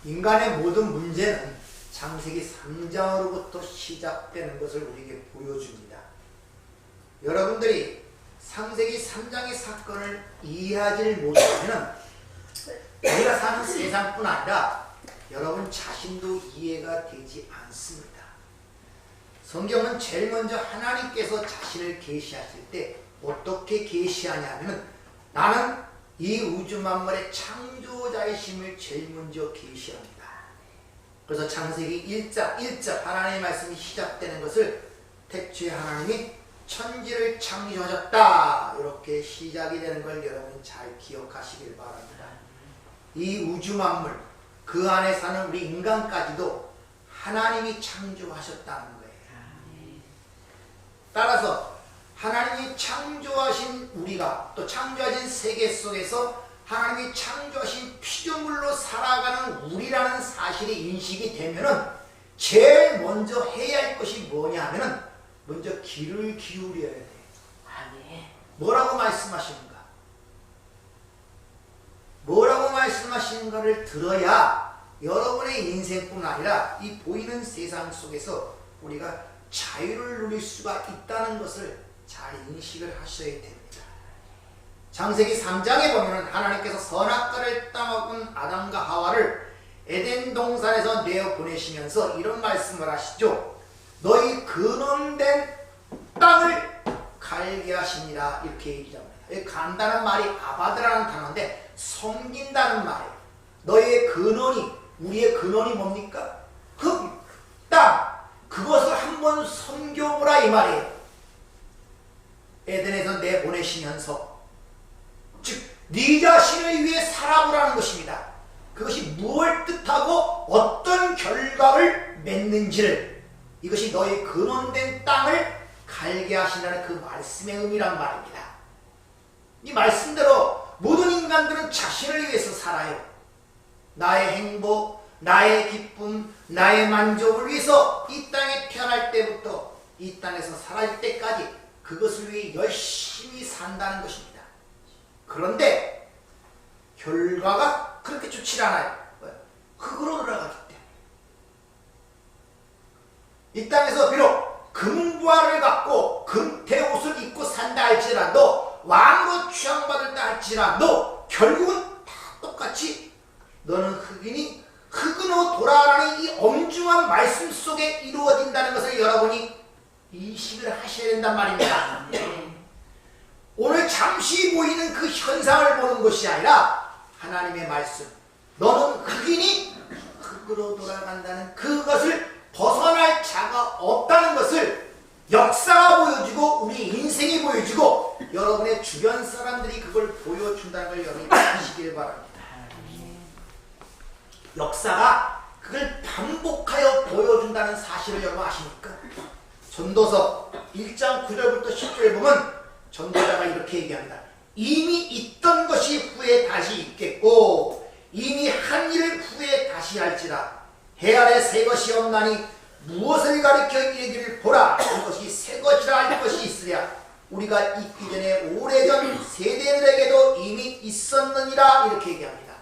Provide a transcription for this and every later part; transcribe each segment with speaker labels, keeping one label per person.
Speaker 1: 인간의 모든 문제는 창세기 3장으로부터 시작되는 것을 우리에게 보여줍니다. 여러분들이 창세기 3장의 사건을 이해하지 못하면 우리가 사는 세상뿐 아니라 여러분 자신도 이해가 되지 않습니다. 성경은 제일 먼저 하나님께서 자신을 계시하실 때 어떻게 계시하냐면 나는 이 우주 만물의 창조자이심을 제일 먼저 계시합니다. 그래서 창세기 1장 하나님의 말씀이 시작되는 것을 태초에 하나님이 천지를 창조하셨다 이렇게 시작이 되는 걸 여러분 잘 기억하시길 바랍니다. 이 우주 만물 그 안에 사는 우리 인간까지도 하나님이 창조하셨다는 거예요. 따라서 하나님이 창조하신 우리가 또 창조하신 세계 속에서 하나님이 창조하신 피조물로 살아가는 우리라는 사실이 인식이 되면은 제일 먼저 해야 할 것이 뭐냐 하면은 먼저 귀를 기울여야 돼요. 뭐라고 말씀하시는가? 뭐라고 말씀하시는가를 들어야 여러분의 인생뿐 아니라 이 보이는 세상 속에서 우리가 자유를 누릴 수가 있다는 것을 잘 인식을 하셔야 됩니다. 창세기 3장에 보면 하나님께서 선악과를 따먹은 아담과 하와를 에덴 동산에서 내어보내시면서 이런 말씀을 하시죠. 너희 근원된 땅을 갈게 하시니라 이렇게 얘기합니다. 간다는 말이 아바드라는 단어인데 섬긴다는 말이에요. 너희의 근원이 우리의 근원이 뭡니까? 흙, 땅 그것을 한번 섬겨보라 이 말이에요. 에덴에서 내보내시면서 즉 네 자신을 위해 살아보라는 것입니다. 그것이 무엇을 뜻하고 어떤 결과를 맺는지를 이것이 너의 근원된 땅을 갈게 하신다는 그 말씀의 의미란 말입니다. 이 말씀대로 모든 인간들은 자신을 위해서 살아요. 나의 행복, 나의 기쁨, 나의 만족을 위해서 이 땅에 태어날 때부터 이 땅에서 살아갈 때까지 그것을 위해 열심히 산다는 것입니다. 그런데 결과가 그렇게 좋지 않아요. 흙으로 돌아가기 때문에. 이 땅에서 비록 금부화를 갖고 금태옷을 입고 산다 할지라도 왕으로 취향받을다 할지라도 결국은 다 똑같이 너는 흙이니 흙으로 돌아가는 이 엄중한 말씀 속에 이루어진다는 것을 여러분이 인식을 하셔야 된단 말입니다. 오늘 잠시 보이는 그 현상을 보는 것이 아니라 하나님의 말씀 너는 흙이니 흙으로 돌아간다는 그것을 벗어날 자가 없다는 것을 역사가 보여주고 우리 인생이 보여주고 여러분의 주변 사람들이 그걸 보여준다는 걸 여러분이 아시길 바랍니다. 역사가 그걸 반복하여 보여준다는 사실을 여러분 아십니까? 전도서 1장 9절부터 10절 보면 전도자가 이렇게 얘기합니다. 이미 있던 것이 후에 다시 있겠고 이미 한 일을 후에 다시 할지라 해 아래 새 것이 없나니 무엇을 가리켜 이르기를 보라 이것이 새 것이라 할 것이 있으랴 우리가 있기 전에 오래전 세대들에게도 이미 있었느니라 이렇게 얘기합니다.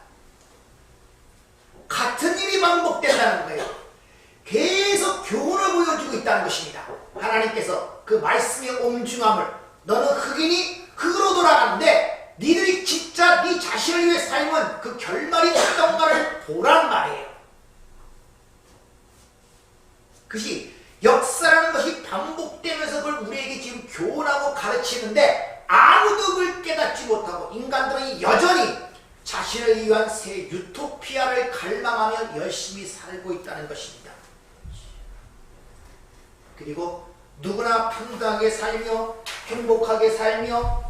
Speaker 1: 같은 일이 반복된다는 거예요. 계속 교훈을 보여주고 있다는 것입니다. 하나님께서 그 말씀의 엄중함을 너는 흙이니 흙으로 돌아가는데 니들이 진짜 네 자신을 위해 살면 그 결말이 어떤가를 보란 말이에요. 그것이 역사라는 것이 반복되면서 그걸 우리에게 지금 교훈하고 가르치는데 아무도 그걸 깨닫지 못하고 인간들은 여전히 자신을 위한 새 유토피아를 갈망하며 열심히 살고 있다는 것입니다. 그리고 누구나 평등하게 살며 행복하게 살며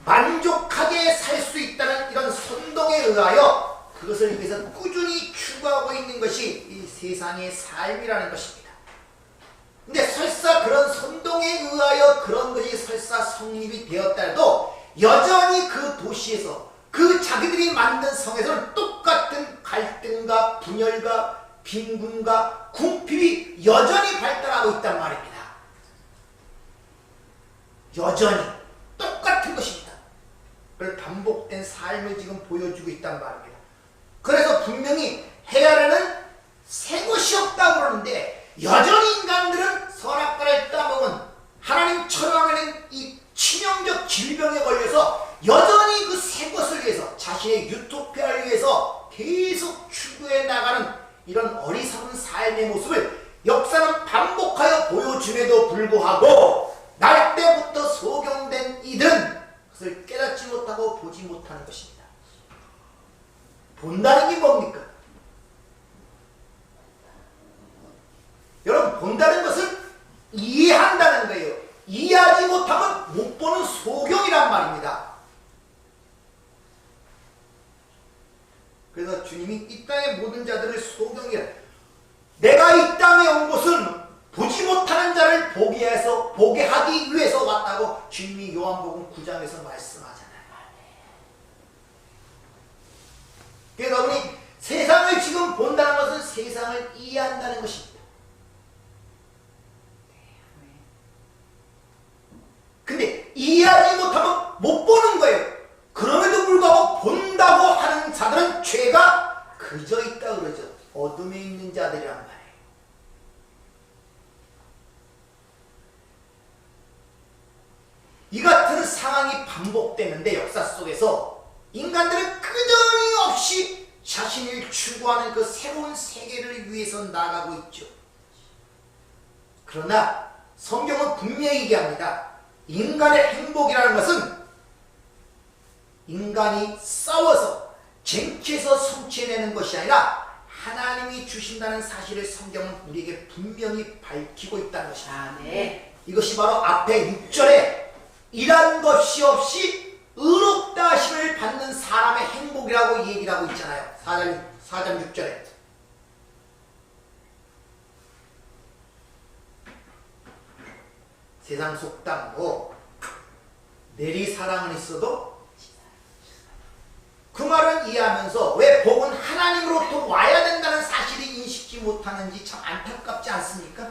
Speaker 1: 만족하게 살 수 있다는 이런 선동에 의하여 그것을 위해서 꾸준히 추구하고 있는 것이 이 세상의 삶이라는 것입니다. 근데 설사 그런 선동에 의하여 그런 것이 설사 성립이 되었다 해도 여전히 그 도시에서 그 자기들이 만든 성에서는 똑같은 갈등과 분열과 빈군과 궁핍이 여전히 발달하고 있단 말입니다. 여전히 똑같은 것입니다. 그걸 반복된 삶을 지금 보여주고 있단 말입니다. 그래서 인간에게서 분명히 해야 하는 새 것이 없다고 그러는데 여전히 인간들은 선악과를 따먹은 하나님 처형하는 이 치명적 질병에 걸려서 여전히 그 새 것을 위해서 자신의 유토피아를 위해서 계속 추구해 나가는 이런 어리석은 삶의 모습을 역사는 반복하여 보여줌에도 불구하고 날 때부터 소경된 이들은 그것을 깨닫지 못하고 보지 못하는 것입니다. 본다는 게 뭡니까? 여러분, 본다는 것은 이해한다는 거예요. 이해하지 못하면 못 보는 소경이란 말입니다. 그래서 주님이 이 땅의 모든 자들을 소경이라, 내가 이 땅에 온 것은 보지 못하는 자를 보게 하기 위해서 왔다고 주님이 요한복음 9장에서 말씀하잖아요. 그러니까 우리 세상을 지금 본다는 것은 세상을 이해한다는 것입니다. 근데 이해하지 못하면 못 보는 거예요. 그럼에도 불구하고 본다고 하는 자들은 죄가 그저 있다 그러죠. 어둠에 있는 자들이란 말이에요. 이 같은 상황이 반복되는데 역사 속에서 인간들은 끄저없이 자신을 추구하는 그 새로운 세계를 위해서 나가고 있죠. 그러나 성경은 분명히 얘기합니다. 인간의 행복이라는 것은 인간이 싸워서 쟁취해서 성취해내는 것이 아니라 하나님이 주신다는 사실을 성경은 우리에게 분명히 밝히고 있다는 것입니다. 네. 이것이 바로 앞에 6절에 일한 것이 없이 의롭다 하심을 받는 사람의 행복이라고 얘기를 하고 있잖아요. 4장 6절에. 세상 속담도 내리사랑은 있어도 그 말을 이해하면서 왜 복은 하나님으로부터 와야 된다는 사실을 인식지 못하는지 참 안타깝지 않습니까?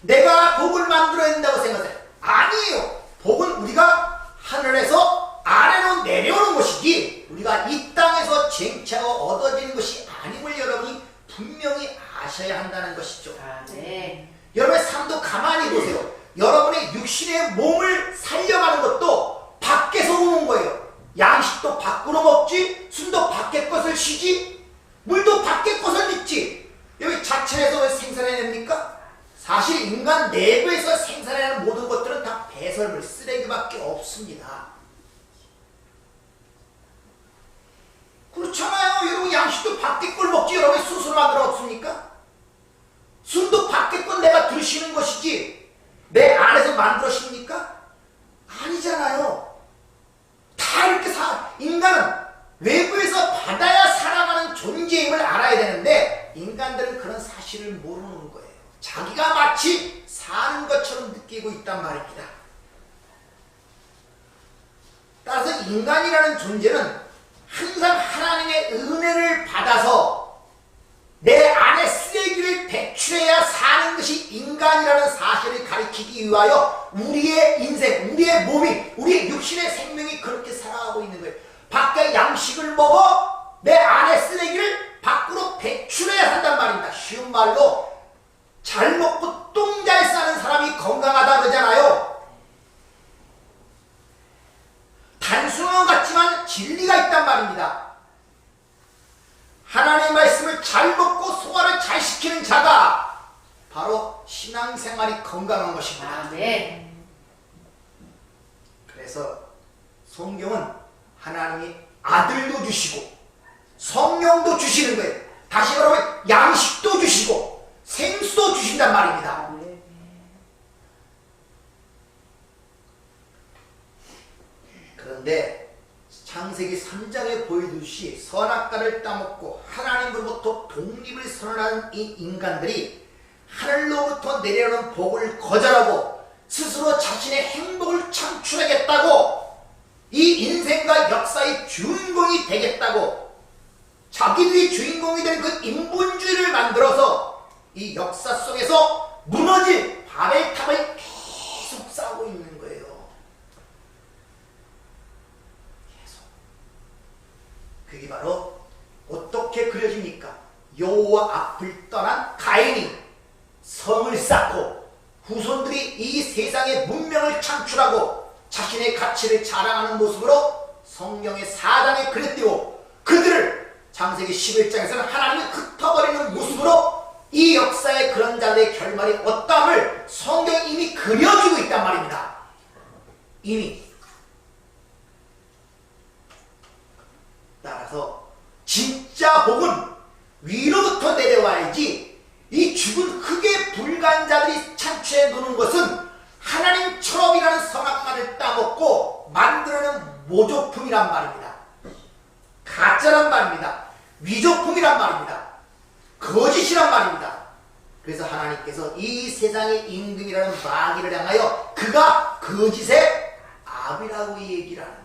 Speaker 1: 내가 복을 만들어야 된다고 생각해요. 아니에요. 복은 우리가 하늘에서 아래로 내려오는 것이지 우리가 이 땅에서 쟁취하고 얻어지는 것이 아님을 여러분이 분명히 아셔야 한다는 것이죠.
Speaker 2: 네.
Speaker 1: 여러분의 삶도 가만히 보세요. 여러분의 육신의 몸을 살려가는 것도 밖에서 오는 거예요. 양식도 밖으로 먹지, 숨도 밖에 것을 쉬지, 물도 밖에 것을 믿지. 여기 자체에서 왜 생산해냅니까? 사실 인간 내부에서 생산해내는 모든 것들은 다 배설물, 쓰레기밖에 없습니다. 그렇잖아요. 여러분 양식도 밖에 걸 먹지 여러분 스스로 만들어 없습니까? 숨도 밖에 건 내가 들이쉬는 것이지 내 안에서 만들어십니까? 아니잖아요. 다 이렇게 인간은 외부에서 받아야 살아가는 존재임을 알아야 되는데 인간들은 그런 사실을 모르는 거예요. 자기가 마치 사는 것처럼 느끼고 있단 말입니다. 따라서 인간이라는 존재는 항상 하나님의 은혜를 받아서 내 안에 쓰레기를 배출해야 사는 것이 인간이라는 사실을 가리키기 위하여 우리의 인생, 우리의 몸이, 우리의 육신의 생명이 그렇게 살아가고 있는 거예요. 밖에 양식을 먹어 내 안에 쓰레기를 밖으로 배출해야 한단 말입니다. 쉬운 말로 잘 먹고 똥 잘 싸는 사람이 건강하다 그러잖아요. 단순한 것 같지만 진리가 있단 말입니다. 하나님의 말씀을 잘 먹고 소화를 잘 시키는 자가 바로 신앙생활이 건강한 것입니다.
Speaker 2: 네.
Speaker 1: 그래서 성경은 하나님이 아들도 주시고 성령도 주시는 거예요. 다시 말하면 양식도 주시고 생수도 주신단 말입니다. 그런데 창세기 3장에 보여주듯이 선악과를 따먹고 하나님으로부터 독립을 선언하는 이 인간들이 하늘로부터 내려오는 복을 거절하고 스스로 자신의 행복을 창출하겠다고 이 인생과 역사의 주인공이 되겠다고 자기들이 주인공이 된 그 인본주의를 만들어서 이 역사 속에서 무너질 바벨탑을 계속 쌓고 있는 거예요. 계속. 그게 바로 어떻게 어떻게 그려집니까? 여호와 앞을 떠난 가인이 성을 쌓고 후손들이 이 세상의 문명을 창출하고 자신의 가치를 자랑하는 모습으로 성경의 4장에 그렸고 그들을 창세기 11장에서는 하나님이 흩어버리는 모습으로 이 역사의 그런 자들의 결말이 어떠함을 성경이 이미 그려주고 있단 말입니다. 이미. 따라서 진짜 복은 위로부터 내려와야지 이 죽은 흙의 불간자들이 찬초에 노는 것은 하나님 철업이라는 성악가를 따먹고 만들어낸 모조품이란 말입니다. 가짜란 말입니다. 위조품이란 말입니다. 거짓이란 말입니다. 그래서 하나님께서 이 세상의 임금이라는 마귀를 향하여 그가 거짓의 아비라고 얘기를 하는 거예요.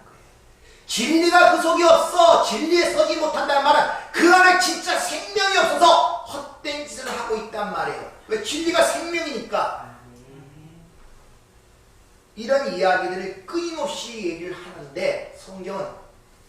Speaker 1: 진리가 그 속에 없어 진리에 서지 못한다는 말은 그 안에 진짜 생명이 없어서 헛된 짓을 하고 있단 말이에요. 왜? 진리가 생명이니까. 이런 이야기들을 끊임없이 얘기를 하는데 성경은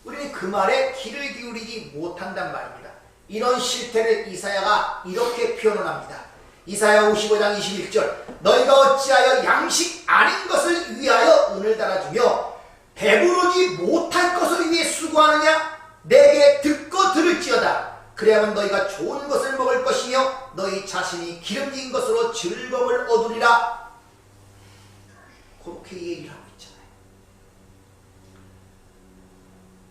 Speaker 1: 우리는 그 말에 귀를 기울이지 못한단 말입니다. 이런 실태를 이사야가 이렇게 표현을 합니다. 이사야 55장 21절 너희가 어찌하여 양식 아닌 것을 위하여 은을 달아주며 배부르지 못할 것을 위해 수고하느냐? 내게 듣고 들을지어다. 그래야만 너희가 좋은 것을 먹을 것이며 너희 자신이 기름진 것으로 즐거움을 얻으리라. 그렇게 얘기를 하고 있잖아요.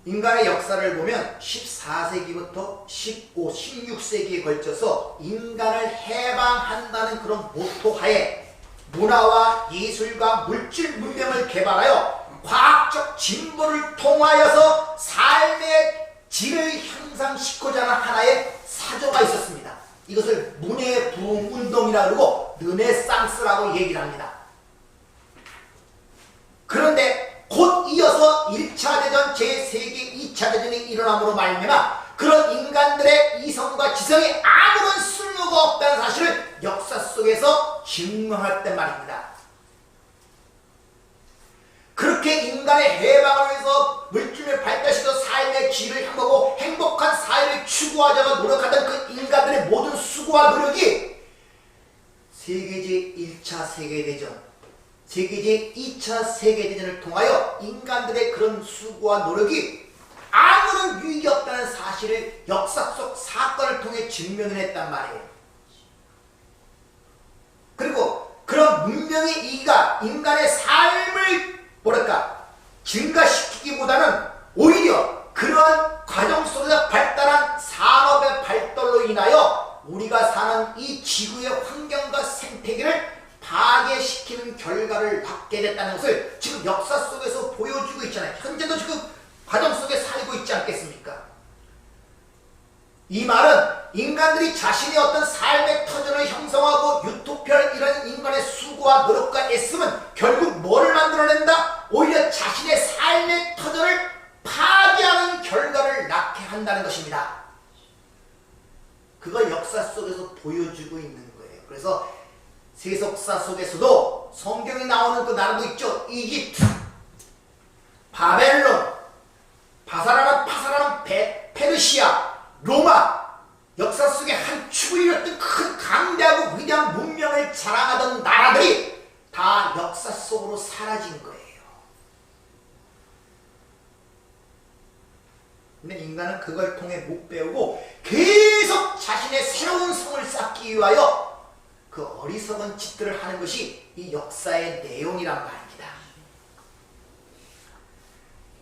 Speaker 1: 인간의 역사를 보면 14세기부터 15, 16세기에 걸쳐서 인간을 해방한다는 그런 모토 하에 문화와 예술과 물질 문명을 개발하여 과학적 진보를 통하여서 삶의 질을 향상시키고자 하는 하나의 사조가 있었습니다. 이것을 문예 부흥 운동이라 그러고 르네상스라고 얘기를 합니다. 그런데 곧 이어서 1차 대전, 제3기 2차 대전이 일어남으로 말미암아 그런 인간들의 이성과 지성이 아무런 쓸모가 없다는 사실을 역사 속에서 증명했단 말입니다. 그렇게 인간의 해방을 위해서 물질을 발달시켜 삶의 질을 향하고 행복한 사회를 추구하자고 노력하던 그 인간들의 모든 수고와 노력이 세계제 1차 세계대전, 세계제 2차 세계대전을 통하여 인간들의 그런 수고와 노력이 아무런 유익이 없다는 사실을 역사 속 사건을 통해 증명을 했단 말이에요. 그리고 그런 문명의 이기가 인간의 삶을 증가시키기보다는 오히려 그러한 과정 속에서 발달한 산업의 발달로 인하여 우리가 사는 이 지구의 환경과 생태계를 파괴시키는 결과를 낳게 됐다는 것을 지금 역사 속에서 보여주고 있잖아요. 현재도 지금 과정 속에 살고 있지 않겠습니까? 이 말은 인간들이 자신의 어떤 삶의 터전을 형성하고 유토피아를 이런 인간의 수고와 노력과 애씀은 결국 뭐를 만들어낸다? 오히려 자신의 삶의 터전을 파괴하는 결과를 낳게 한다는 것입니다. 그걸 역사 속에서 보여주고 있는 거예요. 그래서 세속사 속에서도 성경에 나오는 그 나라도 있죠. 이집트, 바벨론, 파사라는 페르시아, 로마, 역사 속에 한 축을 이뤘던 큰 강대하고 위대한 문명을 자랑하던 나라들이 다 역사 속으로 사라진 거예요. 근데 인간은 그걸 통해 못 배우고 계속 자신의 새로운 성을 쌓기 위하여 그 어리석은 짓들을 하는 것이 이 역사의 내용이란 말입니다.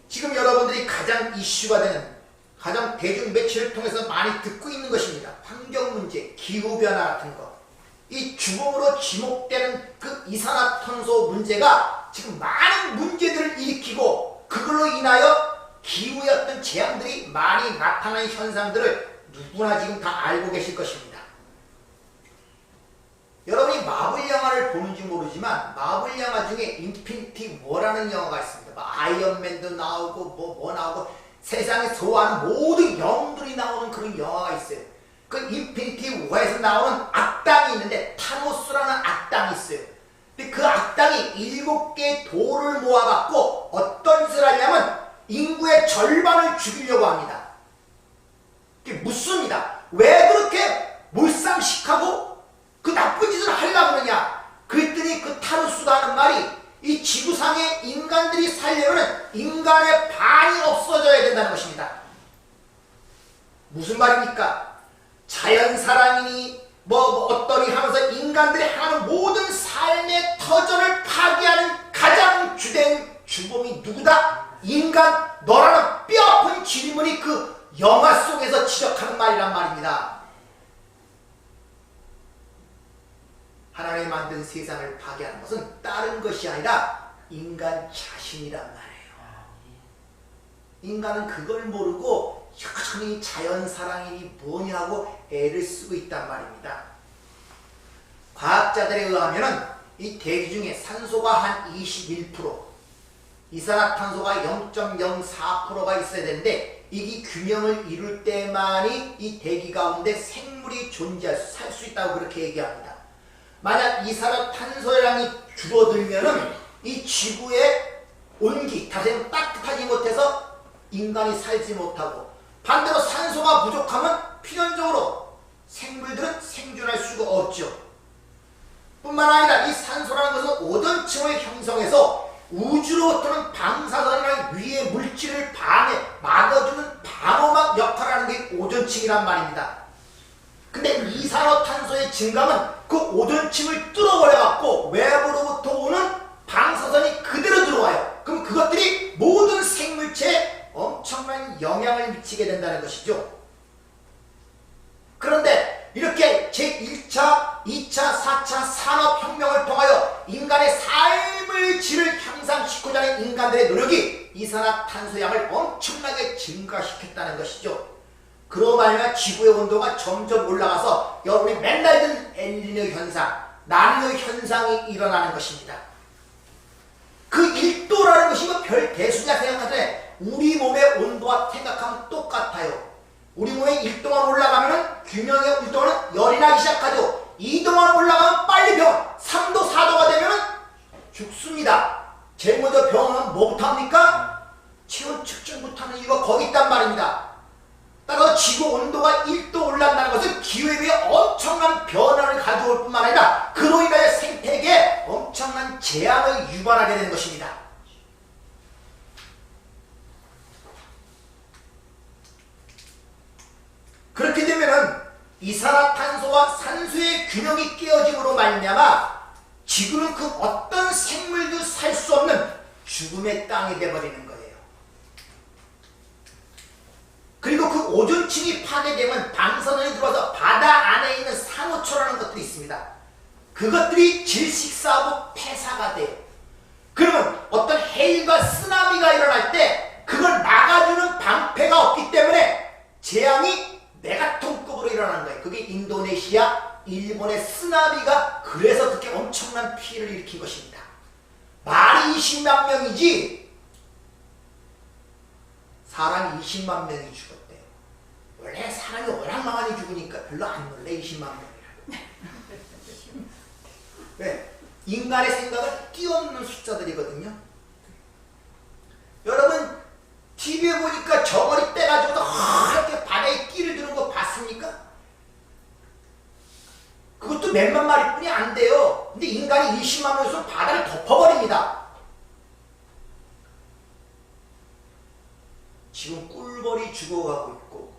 Speaker 1: 지금 여러분들이 가장 이슈가 되는, 가장 대중 매체를 통해서 많이 듣고 있는 것입니다. 환경 문제, 기후변화 같은 것. 이 주범으로 지목되는 그 이산화탄소 문제가 지금 많은 문제들을 일으키고 그걸로 인하여 기후의 어떤 재앙들이 많이 나타나는 현상들을 누구나 지금 다 알고 계실 것입니다. 여러분이 마블 영화를 보는지 모르지만 마블 영화 중에 인피니티 워라는 영화가 있습니다. 아이언맨도 나오고 뭐 나오고 세상에 소화하는 모든 영웅들이 나오는 그런 영화가 있어요. 그 인피니티 워에서 나오는 악당이 있는데 타노스라는 악당이 있어요. 근데 그 악당이 7개의 돌을 모아갖고 어떤 짓을 하냐면 인구의 절반을 죽이려고 합니다. 그게 무슨 왜 그렇게 몰상식하고 그 나쁜 짓을 하려고 그러냐? 그랬더니 그 타르수가 하는 말이 이 지구상에 인간들이 살려면 인간의 반이 없어져야 된다는 것입니다. 무슨 말입니까? 자연사랑이니 어떠니 하면서 인간들이 하는 모든 삶의 터전을 파괴하는 가장 주된 주범이 누구다? 인간, 너라는 뼈아픈 질문이 그 영화 속에서 지적하는 말이란 말입니다. 하나님이 만든 세상을 파괴하는 것은 다른 것이 아니라 인간 자신이란 말이에요. 인간은 그걸 모르고 여전히 자연사랑이니 뭐냐고 애를 쓰고 있단 말입니다. 과학자들에 의하면 이 대기 중에 산소가 한 21%, 이산화탄소가 0.04%가 있어야 되는데 이게 균형을 이룰 때만이 이 대기 가운데 생물이 살 수 있다고 그렇게 얘기합니다. 만약 이산화탄소량이 줄어들면은 이 지구의 온기, 다시 말하면 따뜻하지 못해서 인간이 살지 못하고, 반대로 산소가 부족하면 필연적으로 생물들은 생존할 수가 없죠. 뿐만 아니라 이 산소라는 것은 오존층을 형성해서 우주로부터는 방사선이나 위의 물질을 막아주는 방어막 역할을 하는 게 오존층이란 말입니다. 근데 이산화탄소의 증감은 그 오존층을 뚫어버려갖고 외부로부터 오는 방사선이 그대로 들어와요. 그럼 그것들이 모든 생물체에 엄청난 영향을 미치게 된다는 것이죠. 그런데 이렇게 제1차, 2차, 4차 산업혁명을 통하여 인간의 삶의 질을 향상시키고자 하는 인간들의 노력이 이산화탄소량을 엄청나게 증가시켰다는 것이죠. 그로 말미암아 지구의 온도가 점점 올라가서 여러분이 맨날 듣는 엘니뇨 현상, 라니뇨 현상이 일어나는 것입니다. 그 1도라는 것이 별 대수냐 생각하되 우리 몸의 온도와 생각하면 똑같아요. 우리 몸에 1도만 올라가면 균형의 1도는 열이 나기 시작하죠. 2도만 올라가면 빨리 병원, 3도, 4도가 되면 죽습니다. 제일 먼저 병원은 뭐부터 합니까? 체온 측정부터 하는 이유가 거기 있단 말입니다. 따라서 지구 온도가 1도 올라간다는 것은 기후에 엄청난 변화를 가져올 뿐만 아니라 그로 인하여 생태계에 엄청난 재앙을 유발하게 되는 것입니다. 그렇게 되면은 이산화탄소와 산소의 균형이 깨어짐으로 말미암아 지구는 그 어떤 생물도 살 수 없는 죽음의 땅이 되어버리는 거예요. 그리고 그 오존층이 파괴되면 방사선이 들어와서 바다 안에 있는 산호초라는 것들이 있습니다. 그것들이 질식사하고 폐사가 돼요. 그러면 어떤 해일과 쓰나미가 일어날 때 그걸 막아주는 방패가 없기 때문에 재앙이 메가톤급으로 일어나는 거예요. 그게 인도네시아, 일본의 쓰나미가 그래서 그렇게 엄청난 피해를 일으킨 것입니다. 말이 20만 명이지 사람이 20만 명이 죽었대요. 원래 사람이 워낙 많이 죽으니까 별로 안 놀래. 20만 명이라고. 왜? 인간의 생각을 뛰어넘는 숫자들이거든요. 여러분 TV에 보니까 저고리 떼가지고 이렇게 바다에 끼를 드는 거 봤습니까? 그것도 몇만 마리뿐이 안 돼요. 근데 인간이 20만 명에서 바다를 덮어버립니다. 지금 꿀벌이 죽어가고 있고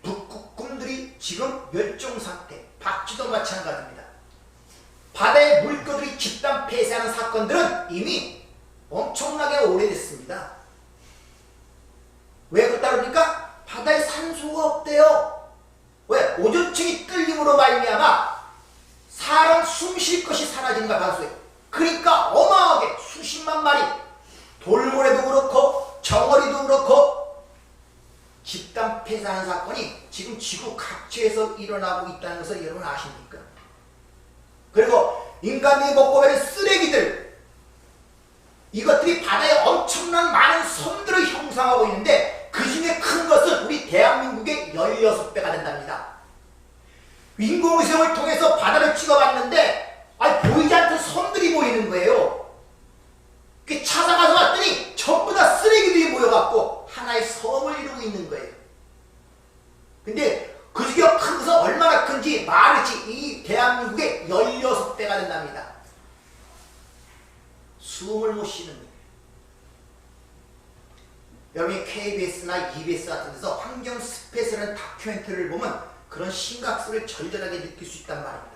Speaker 1: 북극곰들이 지금 멸종상태, 박쥐도 마찬가지입니다. 바다의 물고기들이 집단 폐쇄하는 사건들은 이미 엄청나게 오래됐습니다. 왜 그렇다 그러니까 바다에 산소가 없대요. 왜? 오존층이 뚫림으로 말미암아 사람 숨 쉴 것이 사라지는 거야, 바닷속에. 그러니까 어마어마하게 수십만 마리, 돌고래도 그렇고 정어리도 그렇고 집단 폐사하는 사건이 지금 지구 각지에서 일어나고 있다는 것을 여러분 아십니까? 그리고 인간이 먹고 가는 쓰레기들, 이것들이 바다에 엄청난 많은 섬들을 형성하고 있는데 그 중에 큰 것은 우리 대한민국의 16배가 된답니다. 인공위성을 통해서 바다를 찍어봤는데 보이지 않던 섬들이 보이는 거예요. 찾아가서 봤더니 전부 다 쓰레기들이 모여갖고 하나의 섬을 이루고 있는 거예요. 근데 그 중에 큰 크지 많지 이 대한민국에 16대가 된답니다. 숨을 못 쉬는 거예요. 여러분이 KBS나 EBS 같은 데서 환경 스페이스라는 다큐멘터리를 보면 그런 심각성을 절절하게 느낄 수 있단 말입니다.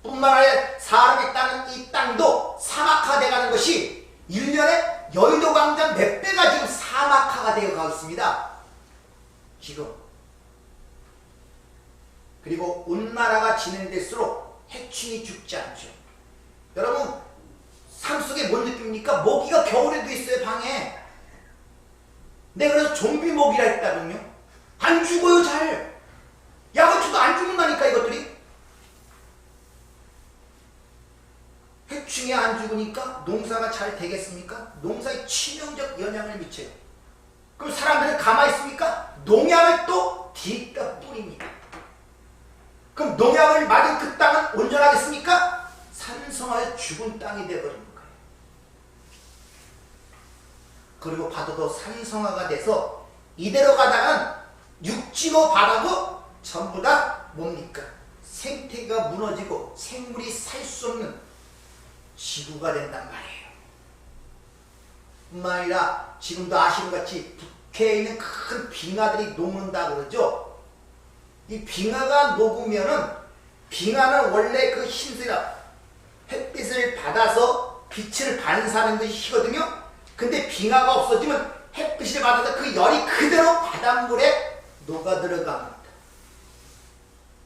Speaker 1: 뿐만 아니라 사람이 따는 이 땅도 사막화돼 가는 것이 1년에 여의도 광장 몇 배가 지금 사막화가 되어 가고 있습니다. 지금. 그리고 온난화가 진행될수록 해충이 죽지 않죠. 여러분 삶 속에 뭘 느낍니까? 모기가 겨울에도 있어요, 방에. 내가 그래서 좀비 모기라 했다군요. 안 죽어요, 잘. 약을 쳐도 안 죽는다니까, 이것들이. 해충이 안 죽으니까 농사가 잘 되겠습니까? 농사에 치명적 영향을 미쳐요. 그럼 사람들은 가만히 있습니까? 농약을 또 뒤따 뿌립니다. 그럼 농약을 맞은 그 땅은 온전하겠습니까? 산성하여 죽은 땅이 되어버립니다. 그리고 바다도 산성화가 돼서 이대로 가다간 육지고 바다고 전부 다 뭡니까? 생태계가 무너지고 생물이 살 수 없는 지구가 된단 말이에요. 뿐만 아니라 지금도 아시는같이 북해에 있는 큰 빙하들이 녹는다 그러죠. 이 빙하가 녹으면은 빙하는 원래 그 흰색이라 햇빛을 받아서 빛을 반사하는 것이 희거든요. 근데 빙하가 없어지면 햇빛을 받아서 그 열이 그대로 바닷물에 녹아 들어갑니다.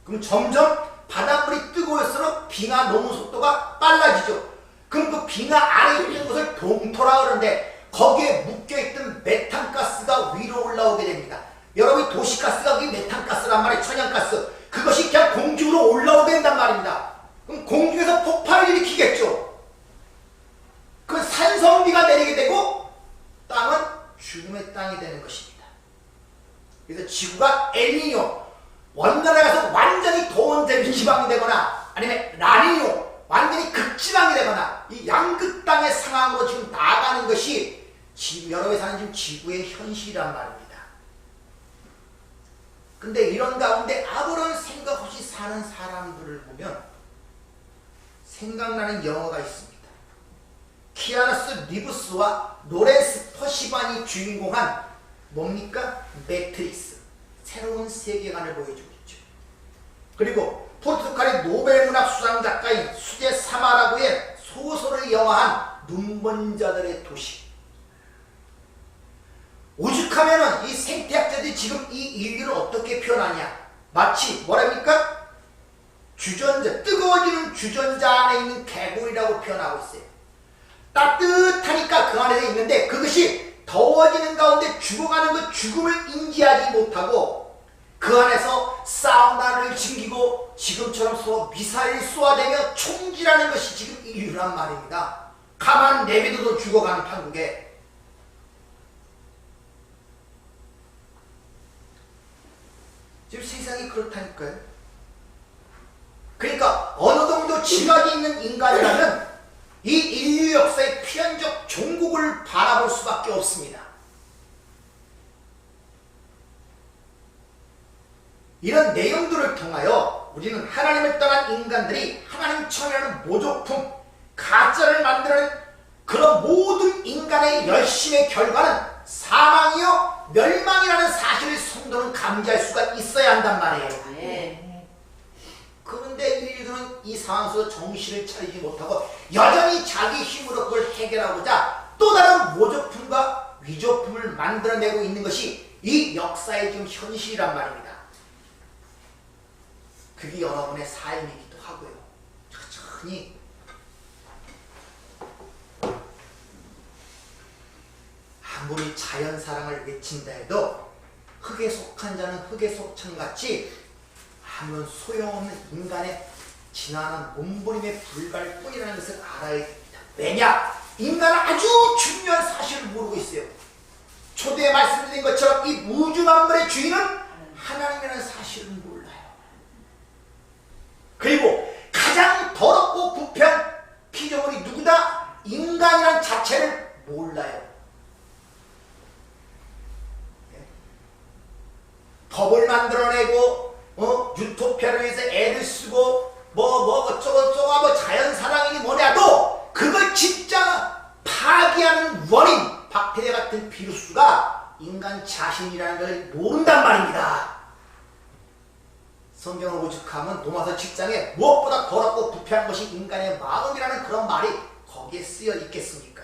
Speaker 1: 그럼 점점 바닷물이 뜨거울수록 빙하 녹는 속도가 빨라지죠. 그럼 그 빙하 아래에 있는 것을 동토라 그러는데 거기에 묶여있던 메탄가스가 위로 올라오게 됩니다. 여러분이 도시가스가 그게 메탄가스란 말이에요. 천연가스. 그것이 그냥 공중으로 올라오게 된단 말입니다. 그럼 공중에서 폭발을 일으키겠죠. 그 산성비가 내리게 되고 땅은 죽음의 땅이 되는 것입니다. 그래서 지구가 엘니뇨, 원단에 가서 완전히 더운 지방이 되거나 아니면 라니뇨, 완전히 극지방이 되거나 이 양극당의 상황으로 지금 나아가는 것이 여러분이 사는 지금 지구의 현실이란 말입니다. 근데 이런 가운데 아무런 생각 없이 사는 사람들을 보면 생각나는 영화가 있습니다. 키아누 리브스와 로렌스 퍼시반이 주인공한 뭡니까? 매트릭스. 새로운 세계관을 보여주고 있죠. 그리고 포르투갈의 노벨문학 수상 작가인 수제 사마라고의 소설을 영화한 눈먼 자들의 도시. 오죽하면은 이 생태학자들이 지금 이 인류를 어떻게 표현하냐? 마치 뭐랍니까? 주전자, 뜨거워지는 주전자 안에 있는 개구리라고 표현하고 있어요. 따뜻하니까 그 안에 있는데 그것이 더워지는 가운데 죽어가는 그 죽음을 인지하지 못하고 그 안에서 사우나를 즐기고 지금처럼 서로 미사일 쏘아대며 총질하는 것이 지금 인류란 말입니다. 가만 내비둬도 죽어가는 판국에. 지금 세상이 그렇다니까요. 그러니까 어느 정도 지각이 있는 인간이라면 이 인류 역사의 필연적 종국을 바라볼 수밖에 없습니다. 이런 내용들을 통하여 우리는 하나님을 떠난 인간들이 하나님처럼이라는 모조품, 가짜를 만드는 그런 모든 인간의 열심의 결과는 사망이요 멸망이라는 사실을 성도는 감지할 수가 있어야 한단 말이에요.
Speaker 2: 네.
Speaker 1: 그런데 인류는 이 상황 속에서 정신을 차리지 못하고 여전히 자기 힘으로 그걸 해결하고자 또 다른 모조품과 위조품을 만들어내고 있는 것이 이 역사의 지금 현실이란 말입니다. 그게 여러분의 삶이기도 하고요. 천천히 아무리 자연사랑을 외친다 해도 흙에 속한 자는 흙에 속천같이 아무런 소용없는 인간의 지나는 몸부림의 불발뿐이라는 것을 알아야 됩니다. 왜냐? 인간은 아주 중요한 사실을 모르고 있어요. 초대에 말씀드린 것처럼 이 우주 만물의 주인은 하나님이라는 사실을 몰라요. 그리고 가장 더럽고 부패한 피조물이 누구다? 인간이라는 자체를 몰라요. 법을 만들어내고 유토피아를 위해서 애를 쓰고 어쩌고저쩌고 뭐 자연사랑이니 뭐냐도 그걸 진짜 파괴하는 원인 박테리아 같은 비루스가 인간 자신이라는 걸 모른단 말입니다. 성경을 오죽하면 노마서 7장에 무엇보다 더럽고 부패한 것이 인간의 마음이라는 그런 말이 거기에 쓰여 있겠습니까?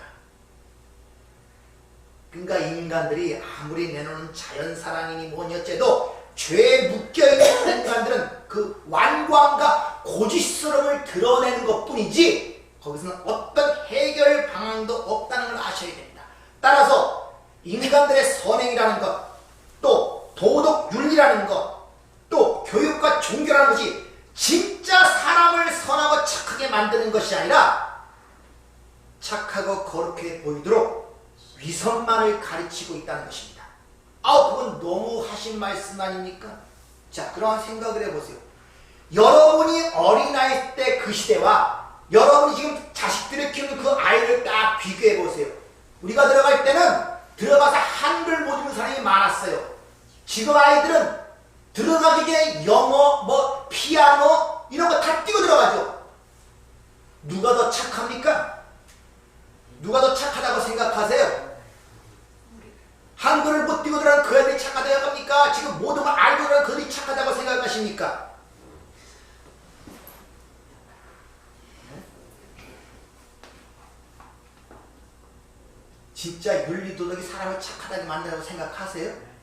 Speaker 1: 그러니까 인간들이 아무리 내놓는 자연사랑이니 뭐니 어째도 죄에 묶여있는 인간들은 그 완고함과 고집스러움을 드러내는 것뿐이지 거기서는 어떤 해결 방안도 없다는 걸 아셔야 됩니다. 따라서 인간들의 선행이라는 것, 또 도덕윤리라는 것, 또 교육과 종교라는 것이 진짜 사람을 선하고 착하게 만드는 것이 아니라 착하고 거룩해 보이도록 위선만을 가르치고 있다는 것입니다. 그건 너무 하신 말씀 아닙니까? 자, 그러한 생각을 해보세요. 여러분이 어린아이 때 그 시대와 여러분이 지금 자식들을 키우는 그 아이를 딱 비교해보세요. 우리가 들어갈 때는 들어가서 한글 못 읽는 사람이 많았어요. 지금 아이들은 들어가기 전에 영어, 피아노 이런 거 다 띄고 들어가죠. 누가 더 착합니까? 누가 더 착하다고 생각하세요? 한글을 못 띄고 들어가는 그 애들이 착하다고 합니까? 지금 모든 걸 알고 들어가는 그들이 착하다고 생각하십니까? 진짜 윤리도덕이 사람을 착하다고 만든다고 생각하세요?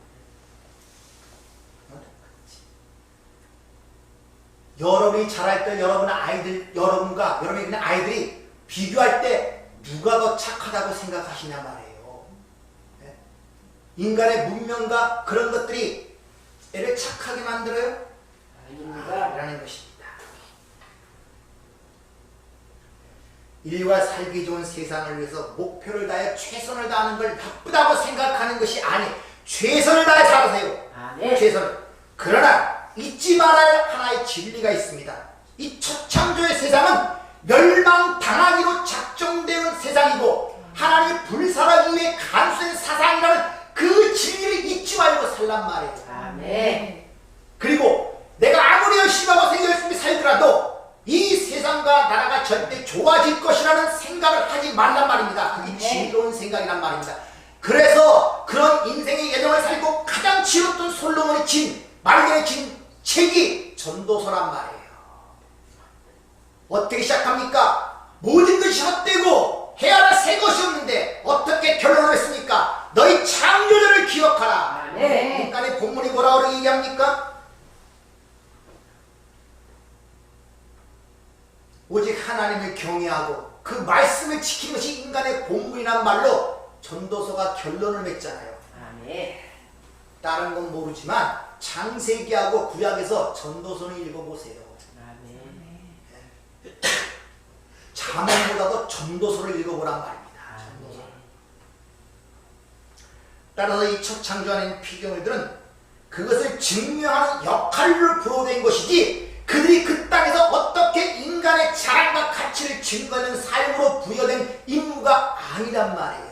Speaker 1: 여러분이 자랄 때 여러분과 여러분이 그냥 아이들이 비교할 때 누가 더 착하다고 생각하시냐 말이에요. 인간의 문명과 그런 것들이 애를 착하게 만들어요? 아니라는 것입니다. 인류가 살기 좋은 세상을 위해서 목표를 다해 최선을 다하는 걸 나쁘다고 생각하는 것이 아니에요. 최선을 다해 살아세요.
Speaker 2: 네.
Speaker 1: 최선을. 그러나 잊지 말아야 할 하나의 진리가 있습니다. 이 초창조의 세상은 멸망당하기로 작정되는 세상이고 하나님의 불사하기 위해 간수된 사상이라는 그 진리를 잊지 말고 살란 말이에요.
Speaker 2: 네.
Speaker 1: 그리고 내가 아무리 열심히 하고 열심히 살더라도 이 세상과 나라가 절대 좋아질 것이라는 생각을 하지 말란 말입니다. 그게 지혜로운 생각이란 말입니다. 그래서 그런 인생의 예정을 살고 가장 지혜롭던 솔로몬이 말년에 진 책이 전도서란 말이에요. 어떻게 시작합니까? 모든 것이 헛되고 해야 새 것이 없는데 어떻게 결론을 했습니까? 너희 창조주를 기억하라.
Speaker 2: 네.
Speaker 1: 인간의 본문이 뭐라고 얘기합니까? 오직 하나님을 경외하고 그 말씀을 지키는 것이 인간의 본분이란 말로 전도서가 결론을 맺잖아요. 다른 건 모르지만 창세기하고 구약에서 전도서는 읽어보세요. 잠언보다도 전도서를 읽어보란 말입니다. 전도서. 따라서 이 첫 창조하는 피조물들은 그것을 증명하는 역할로 부여된 것이지 그들이 그 땅에서 어떻게 인간의 자랑과 가치를 증거하는 삶으로 부여된 임무가 아니란 말이에요.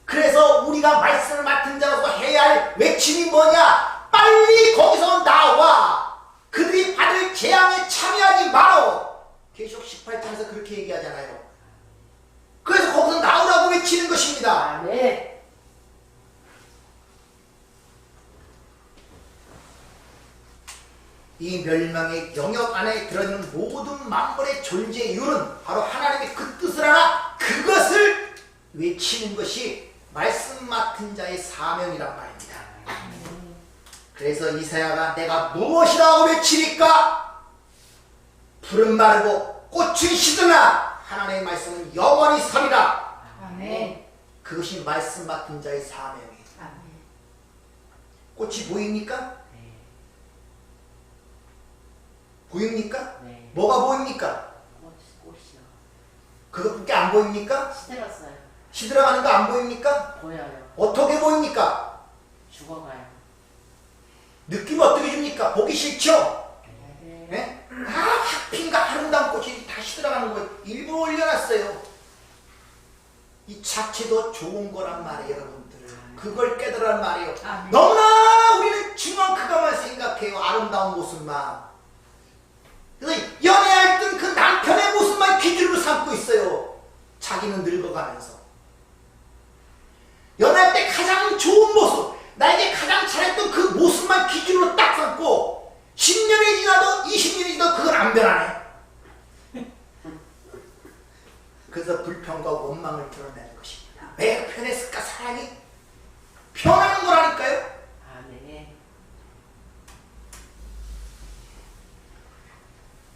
Speaker 1: 그래서 우리가 말씀을 맡은 자로서 해야 할 외침이 뭐냐? 빨리 거기서 나와! 그들이 받을 재앙에 참여하지 마라! 계시록 18장에서 그렇게 얘기하잖아요. 그래서 거기서 나오라고 외치는 것입니다.
Speaker 2: 네.
Speaker 1: 이 멸망의 영역 안에 들어있는 모든 만물의 존재 이유는 바로 하나님의 그 뜻을 알아 그것을 외치는 것이 말씀 맡은 자의 사명이란 말입니다. 그래서 이사야가 내가 무엇이라고 외치리까? 풀은 마르고 꽃은 시드나 하나님의 말씀은 영원히 서리라.
Speaker 2: 아멘.
Speaker 1: 그것이 말씀 맡은 자의 사명이에요. 꽃이 보입니까? 보입니까?
Speaker 2: 네.
Speaker 1: 뭐가 보입니까?
Speaker 2: 꽃이요.
Speaker 1: 그것밖에 안 보입니까?
Speaker 2: 시들었어요.
Speaker 1: 시들어가는 거 안 보입니까?
Speaker 2: 보여요.
Speaker 1: 어떻게 보입니까?
Speaker 2: 죽어가요.
Speaker 1: 느낌 어떻게 줍니까? 보기 싫죠?
Speaker 2: 네.
Speaker 1: 네? 하필인가 아름다운 꽃이 다 시들어가는 거예요. 일부러 올려놨어요. 이 자체도 좋은 거란 말이에요, 여러분들. 그걸 깨달으란 말이에요. 너무나 우리는 중요한 그것만 생각해요. 아름다운 모습만. 그래서 연애할 땐 그 남편의 모습만 기준으로 삼고 있어요. 자기는 늙어가면서. 연애할 때 가장 좋은 모습, 나에게 가장 잘했던 그 모습만 기준으로 딱 삼고 10년이 지나도 20년이 지나도 그건 안 변하네. 그래서 불평과 원망을 드러내는 것입니다. 왜 변했을까? 사람이 변하는 거라니까요.
Speaker 2: 아멘.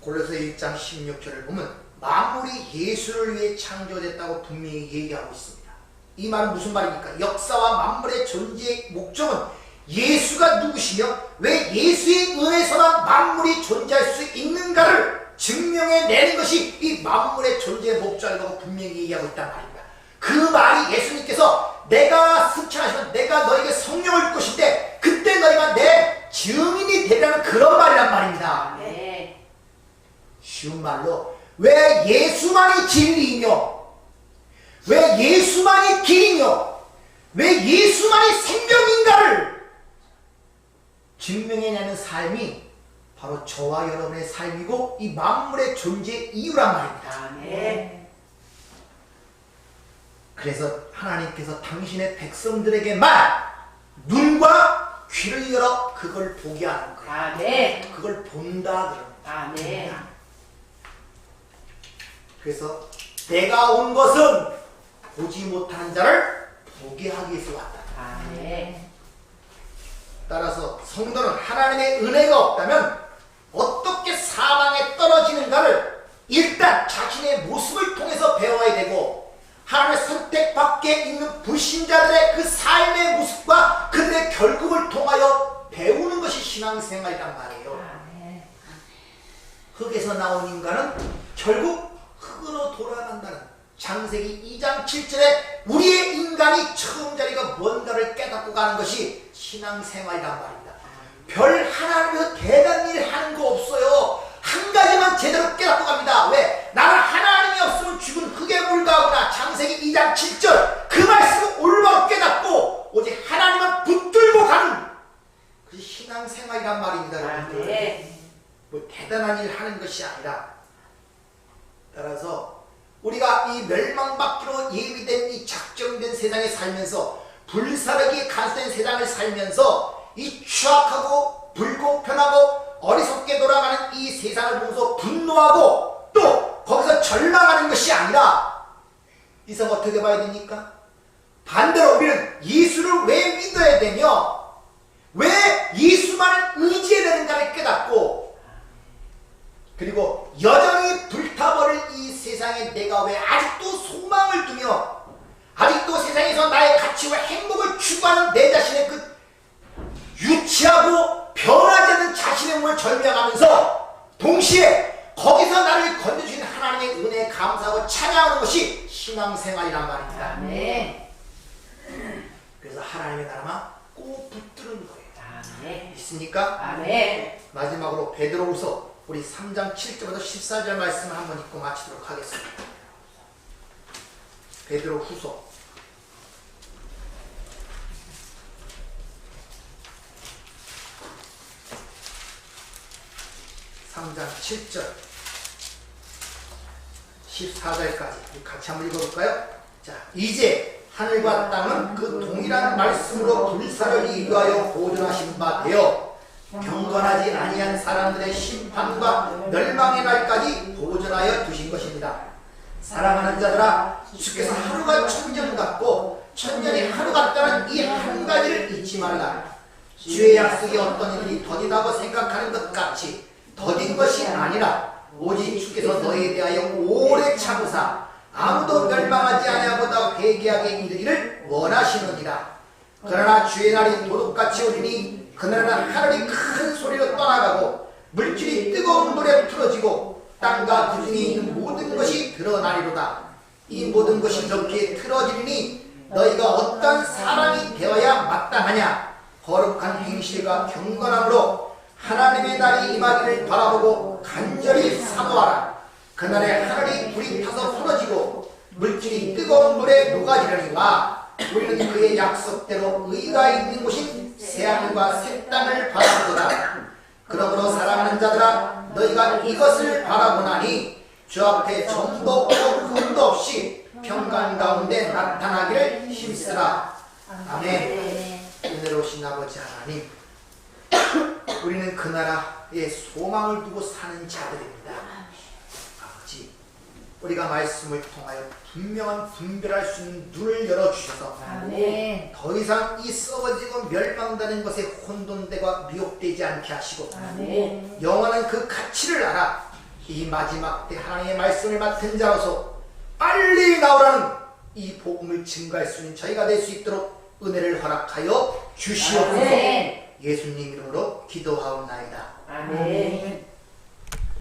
Speaker 1: 골로새 1장 16절을 보면 만물이 예수를 위해 창조됐다고 분명히 얘기하고 있습니다. 이 말은 무슨 말입니까? 역사와 만물의 존재의 목적은 예수가 누구시며 왜 예수의 은혜에서만 만물이 존재할 수 있는가를 증명해내는 것이 이 만물의 존재의 목적이라고 분명히 얘기하고 있단 말입니다. 그 말이 예수님께서 내가 승천하시면 내가 너에게 성령을 줄 것인데 그때 너희가 내 증인이 되리라는 그런 말이란 말입니다.
Speaker 2: 아멘.
Speaker 1: 쉬운 말로 왜 예수만이 진리이며 왜 예수만이 길이며 왜 예수만이 생명인가를 증명해내는 삶이 바로 저와 여러분의 삶이고 이 만물의 존재의 이유란 말입니다.
Speaker 2: 아멘.
Speaker 1: 그래서 하나님께서 당신의 백성들에게만 눈과 귀를 열어 그걸 보게 하는 거예요.
Speaker 2: 아멘.
Speaker 1: 그걸 본다 그럽니다.
Speaker 2: 아멘.
Speaker 1: 그래서 내가 온 것은 보지 못하는 자를 보게 하기 위해서 왔다.
Speaker 2: 아멘.
Speaker 1: 따라서 성도는 하나님의 은혜가 없다면 어떻게 사망에 떨어지는가를 일단 자신의 모습을 통해서 배워야 되고 하나님의 선택 밖에 있는 불신자들의 그 삶의 모습과 그들의 결국을 통하여 배우는 것이 신앙생활이란 말이에요.
Speaker 2: 아멘.
Speaker 1: 흙에서 나온 인간은 결국 흙으로 돌아간다는 창세기 2장 7절에 우리의 인간이 처음 자리가 뭔가를 깨닫고 가는 것이 신앙생활이란 말입니다. 별 하나님에서 대단한 일 하는 거 없어요. 한 가지만 제대로 깨닫고 갑니다. 왜? 나는 하나님이 없으면 죽은 흙에 불과하구나. 창세기 2장 7절 그 말씀을 올바로 깨닫고 오직 하나님만 붙들고 가는 그것이 신앙생활이란 말입니다. 여러분들.
Speaker 2: 아멘.
Speaker 1: 뭐 대단한 일 하는 것이 아니라 따라서 우리가 이 멸망받기로 예비된 이 작정된 세상에 살면서 불사르기에 간수된 세상을 살면서 이 추악하고 불공평하고 어리석게 돌아가는 이 세상을 보면서 분노하고 또 거기서 절망하는 것이 아니라 이성 어떻게 봐야 됩니까? 반대로 우리는 예수를 왜 믿어야 되며 왜 예수만을 의지해야 되는가를 깨닫고 그리고 여전히 불타버릴 이 세상에 내가 왜 아직도 소망을 두며 아직도 세상에서 나의 가치와 행복을 추구하는 내 자신의 그 유치하고 변하지 않는 자신의 몸을 절명하면서 동시에 거기서 나를 건져주신 하나님의 은혜에 감사하고 찬양하는 것이 신앙생활이란 말입니다.
Speaker 2: 아멘.
Speaker 1: 그래서 하나님의 나라만 꼭 붙드는 거예요.
Speaker 2: 아멘.
Speaker 1: 있습니까?
Speaker 2: 아멘.
Speaker 1: 마지막으로 베드로후서 우리 3장 7절부터 14절 말씀을 한번 읽고 마치도록 하겠습니다. 베드로후서 3장 7절 14절까지 같이 한번 읽어볼까요? 자, 이제 하늘과 땅은 그 동일한 말씀으로 불사를 위하여 보존하신 바 되어 경건하지 아니한 사람들의 심판과 멸망의 날까지 보존하여 두신 것입니다. 사랑하는 자들아, 주께서 하루가 천년 같고 천년이 하루 같다는 이 한 가지를 잊지 말라. 주의 약속이 어떤 일이 더디다고 생각하는 것 같이 더딘 것이 아니라 오직 주께서 너희에 대하여 오래 참으사 아무도 멸망하지 아니하보다 회개하게 이르기를 원하시느니라. 그러나 주의 날이 도둑같이 오리니 그날은 하늘이 큰 소리로 떠나가고 물질이 뜨거운 물에 틀어지고 땅과 그 중에 있는 모든 것이 드러나리로다. 이 모든 것이 이렇게 틀어지리니 너희가 어떤 사람이 되어야 마땅하냐? 거룩한 행실과 경건함으로 하나님의 날이 임하기를 바라보고 간절히 사모하라. 그날에 하늘이 불이 타서 풀어지고 물질이 뜨거운 물에 녹아지려니와 우리는 그의 약속대로 의가 있는 곳인 새하늘과 새 땅을 바라보도다. 그러므로 사랑하는 자들아 너희가 이것을 바라보나니 주 앞에 점도 없고 흠도 없이 평강 가운데 나타나기를 힘쓰라. 아멘. 은혜로우신 아버지 하나님, 우리는 그 나라에 소망을 두고 사는 자들입니다. 아버지, 우리가 말씀을 통하여 분명한 분별할 수 있는 눈을 열어주셔서
Speaker 2: 아멘.
Speaker 1: 더 이상 이 썩어지고 멸망되는 것에 혼돈되고 미혹되지 않게 하시고
Speaker 2: 아멘.
Speaker 1: 영원한 그 가치를 알아 이 마지막 때 하나님의 말씀을 맡은 자로서 빨리 나오라는 이 복음을 증거할 수 있는 저희가 될 수 있도록 은혜를 허락하여 주시옵소서.
Speaker 2: 아멘.
Speaker 1: 예수님 이름으로 기도하옵나이다.
Speaker 2: 아멘.